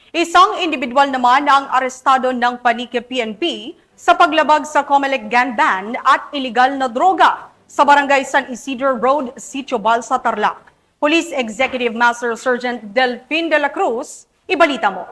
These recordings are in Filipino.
Isang individual naman ang arestado ng Panique PNP sa paglabag sa Comelec gun ban at iligal na droga sa Barangay San Isidro Road, Sitio Balsa, Tarlac. Police Executive Master Sergeant Delfin de la Cruz, ibalita mo.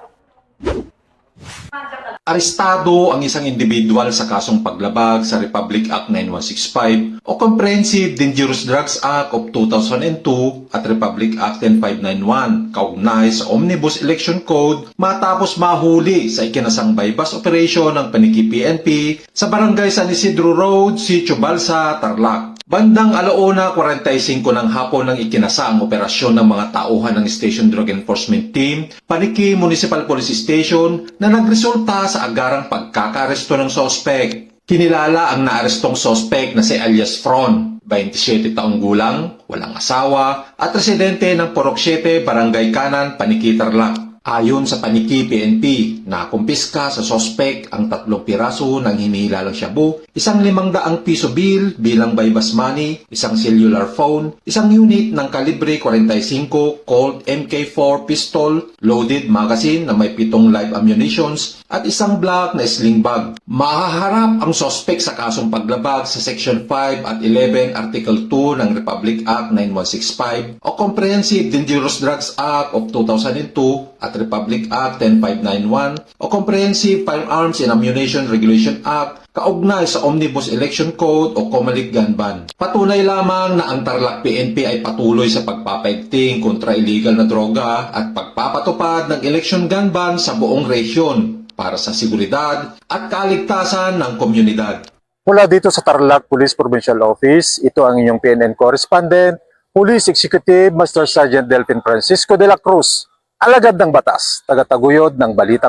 Arestado ang isang individual sa kasong paglabag sa Republic Act 9165 o Comprehensive Dangerous Drugs Act of 2002 at Republic Act 10591 kaugnay sa Omnibus Election Code matapos mahuli sa ikinasang bypass operation ng Panique PNP sa Barangay San Isidro Road, Sitio Balsa, Tarlac. Bandang 1:45 ng hapon nang ikinasa ang operasyon ng mga tauhan ng Station Drug Enforcement Team, Panique Municipal Police Station na nagresulta sa agarang pagkakaaresto ng sospek. Kinilala ang naarestong sospek na si alias Fron, 27 taong gulang, walang asawa, at residente ng Porok 7, Barangay Kanan, Panique, Tarlac. Ayon sa Panique PNP, nakumpiska sa sospek ang 3 piraso ng hinihilalang shabu, isang 500 piso bill bilang bypass money, isang cellular phone, isang unit ng kalibre 45 Colt MK4 pistol, loaded magazine na may 7 live ammunitions, at isang black na sling bag. Mahaharap ang sospek sa kasong paglabag sa Section 5 at 11 Article 2 ng Republic Act 9165 o Comprehensive Dangerous Drugs Act of 2002 at Republic Act 10591 o Comprehensive Firearms and Ammunition Regulation Act kaugnay sa Omnibus Election Code o Comelec gun ban. Patunay lamang na ang Tarlac PNP ay patuloy sa pagpapaigting kontra illegal na droga at pagpapatupad ng election gun ban sa buong rehiyon para sa seguridad at kaligtasan ng komunidad. Mula dito sa Tarlac Police Provincial Office, ito ang inyong PNN correspondent, Police Executive Master Sergeant Delfin Francisco de la Cruz, alagad ng batas, tagataguyod ng balita.